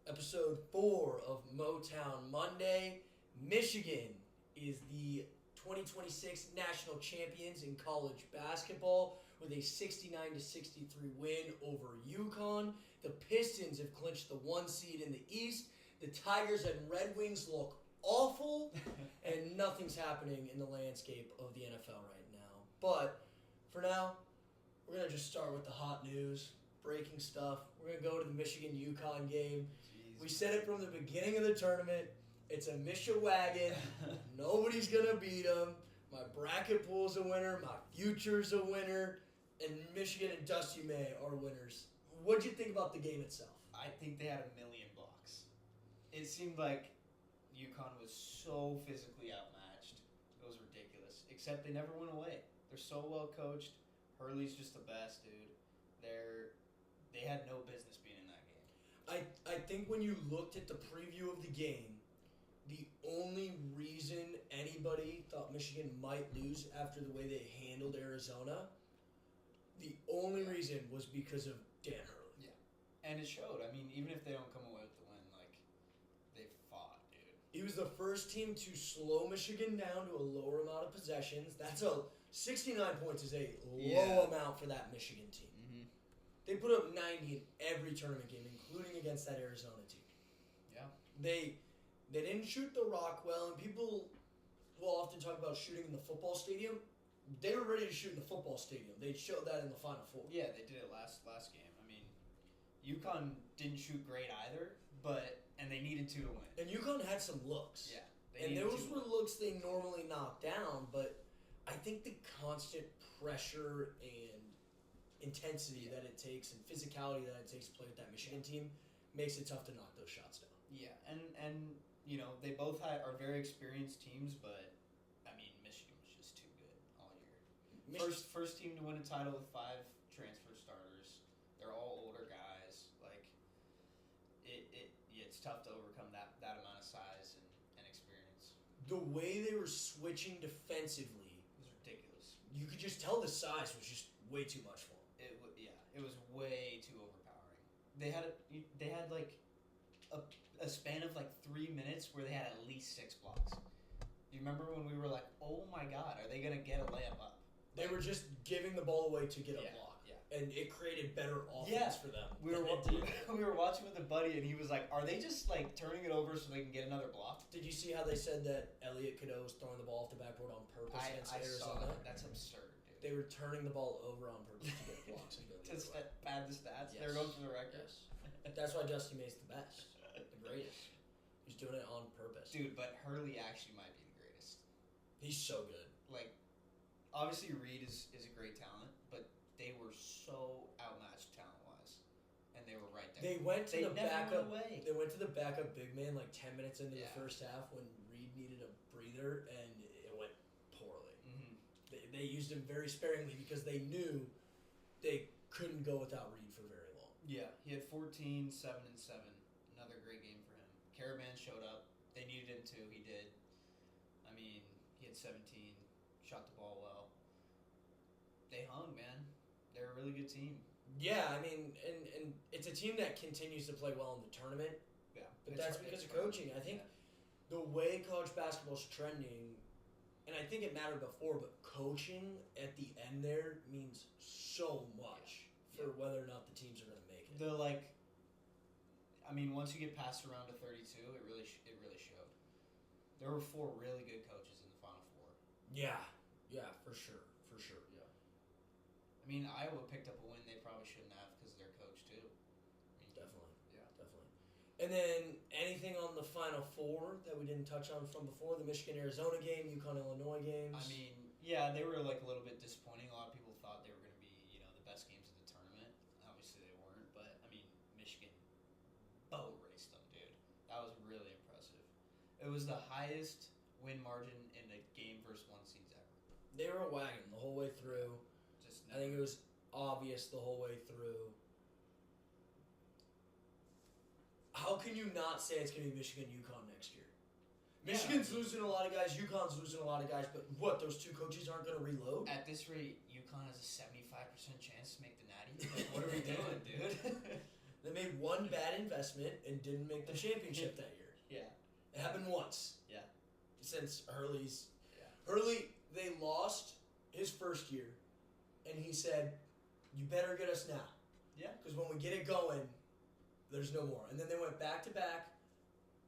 Episode 4 of Motown Monday. Michigan is the 2026 national champions in college basketball with a 69-63 win over UConn. The Pistons have clinched the 1 seed in the East. The Tigers and Red Wings look awful, and nothing's happening in the landscape of the NFL right now. But for now, we're going to just start with the hot news, breaking stuff. We're going to go to the Michigan-UConn game. We said it from the beginning of the tournament. It's a Misha wagon. Nobody's going to beat them. My bracket pool's a winner. My future's a winner. And Michigan and Dusty May are winners. What'd you think about the game itself? I think they had a million blocks. It seemed like UConn was so physically outmatched. It was ridiculous. Except they never went away. They're so well coached. Hurley's just the best, dude. They had no business being in that game. I think when you looked at the preview of the game, the only reason anybody thought Michigan might lose after the way they handled Arizona, the only reason was because of Dan Hurley. Yeah. And it showed. I mean, even if they don't come away with the win, like, they fought, dude. He was the first team to slow Michigan down to a lower amount of possessions. 69 points is a low amount for that Michigan team. Mm-hmm. They put up 90 in every tournament game, including against that Arizona team. Yeah. They didn't shoot the rock well, and people will often talk about shooting in the football stadium. They were ready to shoot in the football stadium. They showed that in the Final Four. Yeah, they did it last game. I mean, UConn didn't shoot great either, and they needed to win. And UConn had some looks. Yeah. And those were looks they normally knock down, but I think the constant pressure and intensity that it takes and physicality that it takes to play with that Michigan team makes it tough to knock those shots down. Yeah, and you know, they both are very experienced teams, but I mean, Michigan was just too good all year. First team to win a title with 5 transfer starters. They're all older guys. Like it's tough to overcome that amount of size and experience. The way they were switching defensively was ridiculous. You could just tell the size was just way too much for them. It was way too overpowering. They had like a span of like 3 minutes where they had at least 6 blocks. Do you remember when we were like, oh my God, are they gonna get a layup up? They were just giving the ball away to get a block. Yeah. And it created better offense for them. We were watching with a buddy, and he was like, are they just like turning it over so they can get another block? Did you see how they said that Elliott Cadeau was throwing the ball off the backboard on purpose against Arizona? Saw that. That's absurd, dude. They were turning the ball over on purpose to get blocks and go the other way. Pad the stats. Yes. They were going for the record. Yes. That's why Dusty May's the best. The greatest. He's doing it on purpose. Dude, but Hurley actually might be the greatest. He's so good. Like, obviously Reed is a great talent, but they were so outmatched talent-wise, and they were right there. They went to the backup. Went away. They went to the backup big man like 10 minutes into the Yeah. first half when Reed needed a breather, and it went poorly. Mm-hmm. They used him very sparingly because they knew they couldn't go without Reed for very long. Yeah, he had 14, 7, and 7. Another great game for him. Caravan showed up. They needed him to. He did. I mean, he had 17, shot the ball well. They hung, man. They're a really good team. Yeah, I mean, and it's a team that continues to play well in the tournament. Yeah. But that's because of coaching. I think the way college basketball's trending, and I think it mattered before, but coaching at the end there means so much for whether or not the teams are going to make it. Once you get past the round of 32, it really showed. There were 4 really good coaches in the Final Four. Yeah, for sure. Yeah. I mean, Iowa picked up a win they probably shouldn't have because of their coach too. Definitely. Yeah. Definitely. And then anything on the Final Four that we didn't touch on from before, the Michigan-Arizona game, UConn-Illinois games? I mean, yeah, they were like a little bit disappointing. A lot of people thought they were going to be, the best games of the tournament. Obviously they weren't, but I mean, Michigan boat raced them, dude. That was really impressive. It was the highest win margin in a game versus 1 seeds ever. They were a wagon the whole way through. I think it was obvious the whole way through. How can you not say it's going to be Michigan-UConn next year? Michigan's losing a lot of guys, UConn's losing a lot of guys, but what, those 2 coaches aren't going to reload? At this rate, UConn has a 75% chance to make the Natty. Like, what are we doing, dude? They made one bad investment and didn't make the championship that year. Yeah. It happened once. Yeah. Since Hurley's. Yeah. Hurley, they lost his first year, and he said, "You better get us now." Yeah. Because when we get it going, there's no more. And then they went back to back.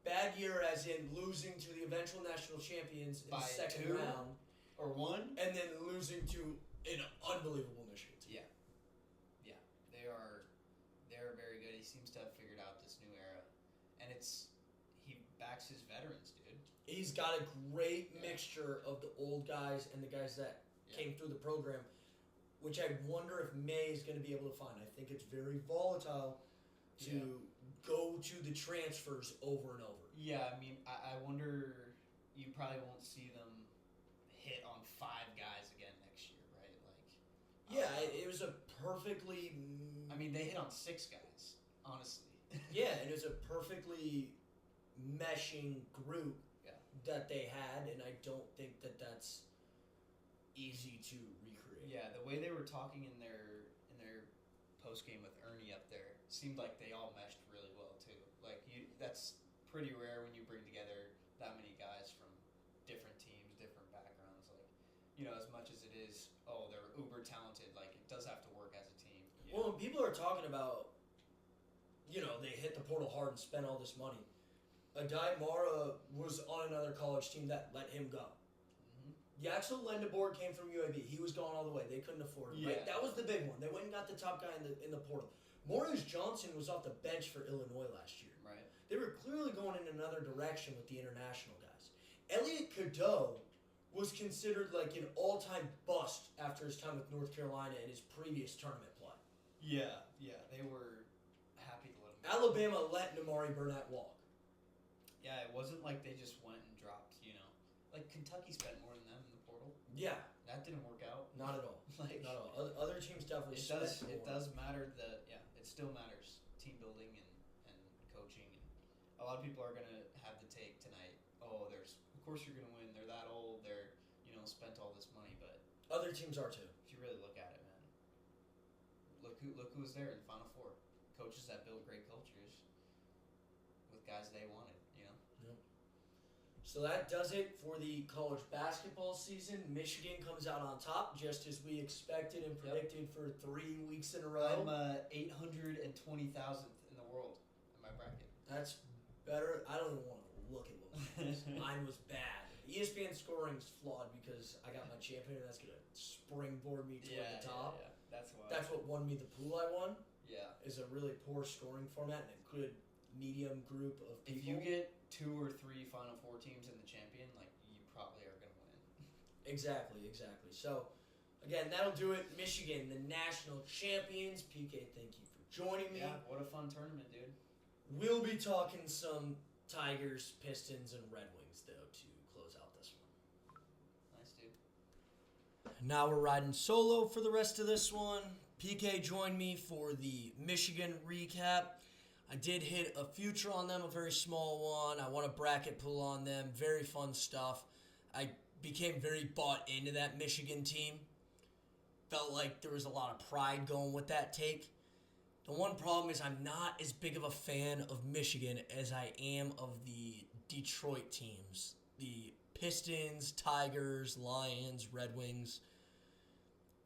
Bad year, as in losing to the eventual national champions in By the second 2 round, or 1. and then losing to an unbelievable Michigan team. Yeah. Yeah. They're very good. He seems to have figured out this new era. And he backs his veterans, dude. He's got a great mixture of the old guys and the guys that came through the program, which I wonder if May is going to be able to find. I think it's very volatile to go to the transfers over and over. Yeah, I mean, I wonder, you probably won't see them hit on 5 guys again next year, right? It was a perfectly... I mean, they hit on 6 guys, honestly. Yeah, and it was a perfectly meshing group that they had, and I don't think that that's easy to recreate. Yeah, the way they were talking in their post game with Ernie up there seemed like they all meshed really well too. Like that's pretty rare when you bring together that many guys from different teams, different backgrounds. Like, as much as it is, they're uber talented. Like, it does have to work as a team. Well, when people are talking about, they hit the portal hard and spent all this money. Adai Mara was on another college team that let him go. Yaxel Lendeboer came from UAB. He was going all the way. They couldn't afford him. Yeah. Right? That was the big one. They went and got the top guy in the portal. Morris Johnson was off the bench for Illinois last year. Right. They were clearly going in another direction with the international guys. Elliot Cadeau was considered like an all-time bust after his time with North Carolina and his previous tournament play. Yeah, they were happy to let him go. Alabama let Namari Burnett walk. Yeah, it wasn't like they just went and dropped, Like, Kentucky spent more than them in the portal. Yeah. That didn't work out. Not at all. Not at all. Other teams definitely It spent does. more. It does matter. It still matters. Team building and coaching. And a lot of people are gonna have the take tonight. Of course you're gonna win. They're that old. They're spent all this money. But Other teams are too. if you really look at it, man, look who was there in the Final Four. Coaches that build great cultures with guys they wanted. So that does it for the college basketball season. Michigan comes out on top, just as we expected and predicted for 3 weeks in a row. I'm 820,000th in the world in my bracket. That's better. I don't even want to look at what mine was. Mine was bad. ESPN scoring's flawed because I got my champion, and that's going to springboard me toward the top. Yeah. That's why. That's what won me the pool I won. Yeah. Is a really poor scoring format and a good medium group of people. If you get 2 or 3 Final Four teams in the champion, you probably are going to win. Exactly. So, again, that'll do it. Michigan, the national champions. PK, thank you for joining me. Yeah, what a fun tournament, dude. We'll be talking some Tigers, Pistons, and Red Wings, though, to close out this one. Nice, dude. Now we're riding solo for the rest of this one. PK joined me for the Michigan recap. I did hit a future on them, a very small one. I won a bracket pool on them. Very fun stuff. I became very bought into that Michigan team. Felt like there was a lot of pride going with that take. The one problem is I'm not as big of a fan of Michigan as I am of the Detroit teams. The Pistons, Tigers, Lions, Red Wings.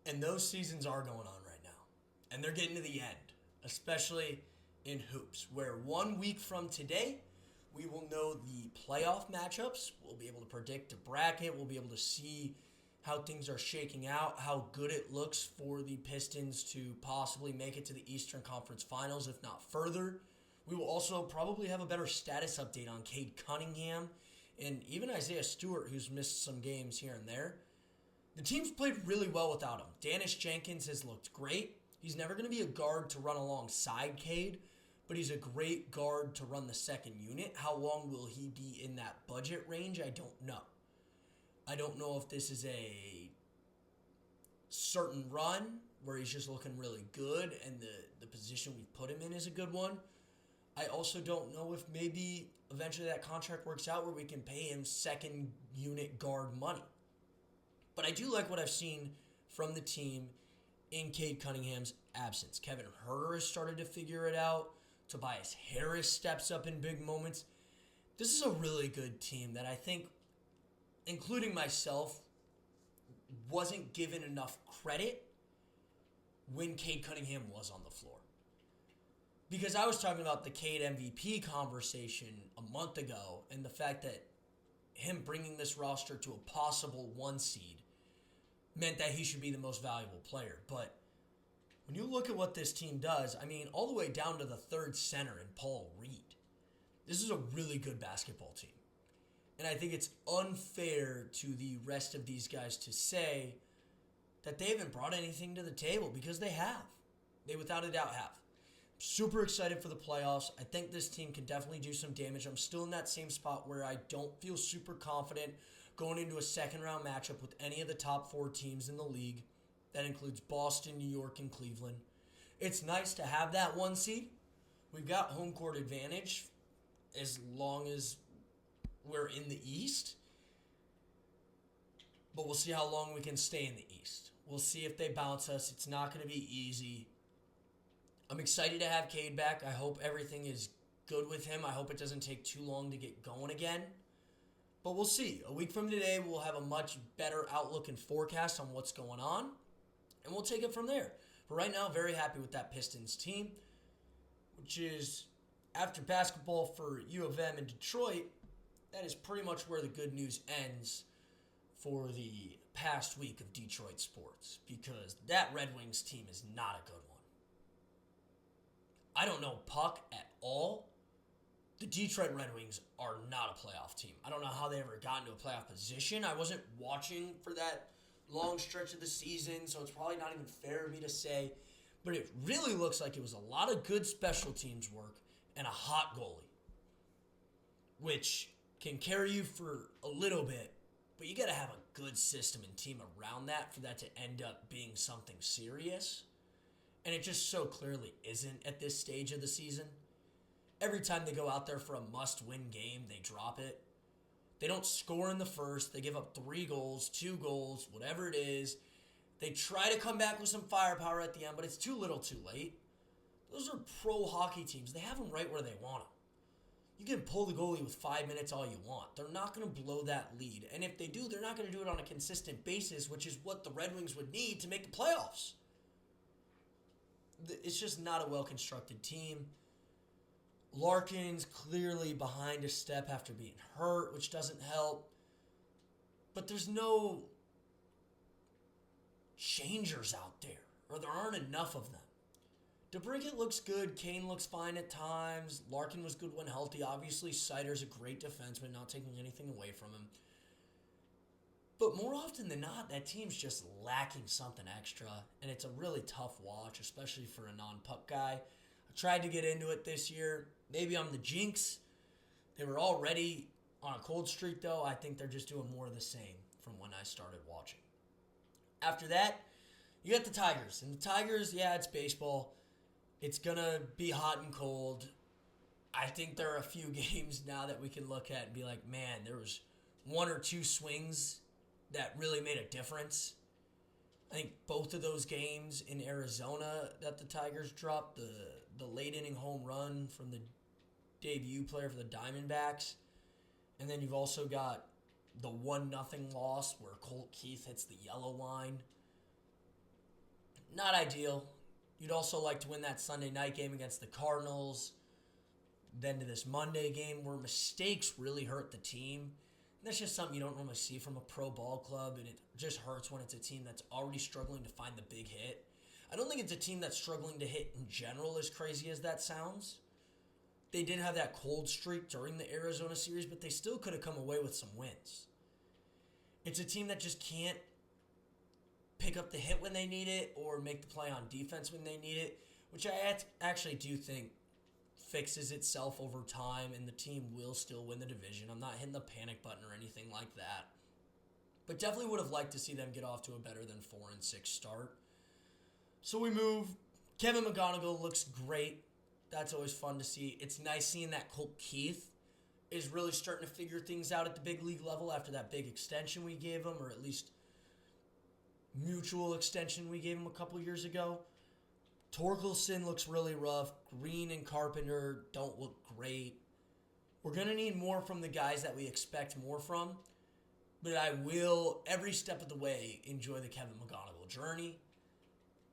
And those seasons are going on right now. And they're getting to the end, especially in hoops, where 1 week from today, we will know the playoff matchups. We'll be able to predict a bracket. We'll be able to see how things are shaking out, how good it looks for the Pistons to possibly make it to the Eastern Conference Finals, if not further. We will also probably have a better status update on Cade Cunningham and even Isaiah Stewart, who's missed some games here and there. The team's played really well without him. Danis Jenkins has looked great. He's never going to be a guard to run alongside Cade, but he's a great guard to run the second unit. How long will he be in that budget range? I don't know. I don't know if this is a certain run where he's just looking really good and the position we've put him in is a good one. I also don't know if maybe eventually that contract works out where we can pay him second unit guard money. But I do like what I've seen from the team in Cade Cunningham's absence. Kevin Huerter has started to figure it out. Tobias Harris steps up in big moments. This is a really good team that I think, including myself, wasn't given enough credit when Cade Cunningham was on the floor. Because I was talking about the Cade MVP conversation a month ago and the fact that him bringing this roster to a possible 1 seed meant that he should be the most valuable player. But when you look at what this team does, I mean, all the way down to the third center in Paul Reed, this is a really good basketball team. And I think it's unfair to the rest of these guys to say that they haven't brought anything to the table, because they have. They without a doubt have. Super excited for the playoffs. I think this team can definitely do some damage. I'm still in that same spot where I don't feel super confident going into a second round matchup with any of the top 4 teams in the league. That includes Boston, New York, and Cleveland. It's nice to have that 1 seed. We've got home court advantage as long as we're in the East. But we'll see how long we can stay in the East. We'll see if they bounce us. It's not going to be easy. I'm excited to have Cade back. I hope everything is good with him. I hope it doesn't take too long to get going again. But we'll see. A week from today, we'll have a much better outlook and forecast on what's going on. And we'll take it from there. But right now, very happy with that Pistons team, which is, after basketball for U of M in Detroit, that is pretty much where the good news ends for the past week of Detroit sports, because that Red Wings team is not a good one. I don't know puck at all. The Detroit Red Wings are not a playoff team. I don't know how they ever got into a playoff position. I wasn't watching for that long stretch of the season, so it's probably not even fair of me to say. But it really looks like it was a lot of good special teams work and a hot goalie, which can carry you for a little bit, but you got to have a good system and team around that for that to end up being something serious. And it just so clearly isn't at this stage of the season. Every time they go out there for a must-win game, they drop it. They don't score in the first. They give up 3 goals, 2 goals, whatever it is. They try to come back with some firepower at the end, but it's too little too late. Those are pro hockey teams. They have them right where they want them. You can pull the goalie with 5 minutes all you want. They're not going to blow that lead. And if they do, they're not going to do it on a consistent basis, which is what the Red Wings would need to make the playoffs. It's just not a well-constructed team. Larkin's clearly behind a step after being hurt, which doesn't help. But there's no changers out there, or there aren't enough of them. DeBrincat looks good. Kane looks fine at times. Larkin was good when healthy. Obviously, Sider's a great defenseman, not taking anything away from him. But more often than not, that team's just lacking something extra, and it's a really tough watch, especially for a non-puck guy. I tried to get into it this year. Maybe I'm the jinx. They were already on a cold streak, though. I think they're just doing more of the same from when I started watching. After that, you got the Tigers. And the Tigers, yeah, it's baseball. It's going to be hot and cold. I think there are a few games now that we can look at and be like, man, there was 1 or 2 swings that really made a difference. I think both of those games in Arizona that the Tigers dropped, the late inning home run from the debut player for the Diamondbacks, and then you've also got the 1-0 loss where Colt Keith hits the yellow line. Not ideal. You'd also like to win that Sunday night game against the Cardinals. Then to this Monday game where mistakes really hurt the team. That's just something you don't normally see from a pro ball club, and it just hurts when it's a team that's already struggling to find the big hit. I don't think it's a team that's struggling to hit in general, as crazy as that sounds. They did have that cold streak during the Arizona series, but they still could have come away with some wins. It's a team that just can't pick up the hit when they need it or make the play on defense when they need it, which I actually do think fixes itself over time, and the team will still win the division. I'm not hitting the panic button or anything like that. But definitely would have liked to see them get off to a better than 4-6 start. So we move. Kevin McGonigal looks great. That's always fun to see. It's nice seeing that Colt Keith is really starting to figure things out at the big league level after that big extension we gave him, or at least mutual extension we gave him a couple years ago. Torkelson looks really rough. Green and Carpenter don't look great. We're going to need more from the guys that we expect more from. But I will, every step of the way, enjoy the Kevin McGonigal journey.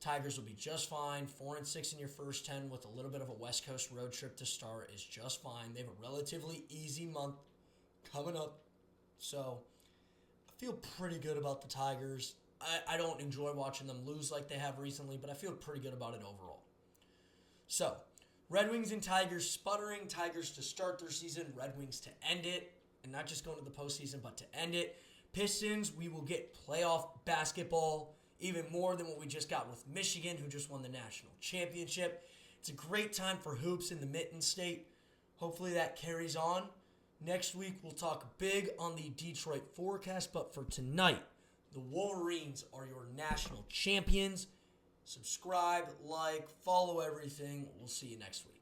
Tigers will be just fine. 4-6 in your first 10 with a little bit of a West Coast road trip to start is just fine. They have a relatively easy month coming up. So I feel pretty good about the Tigers. I don't enjoy watching them lose like they have recently, but I feel pretty good about it overall. So, Red Wings and Tigers sputtering. Tigers to start their season. Red Wings to end it. And not just going to the postseason, but to end it. Pistons, we will get playoff basketball, even more than what we just got with Michigan, who just won the national championship. It's a great time for hoops in the Mitten State. Hopefully that carries on. Next week, we'll talk big on the Detroit forecast, but for tonight, the Wolverines are your national champions. Subscribe, like, follow everything. We'll see you next week.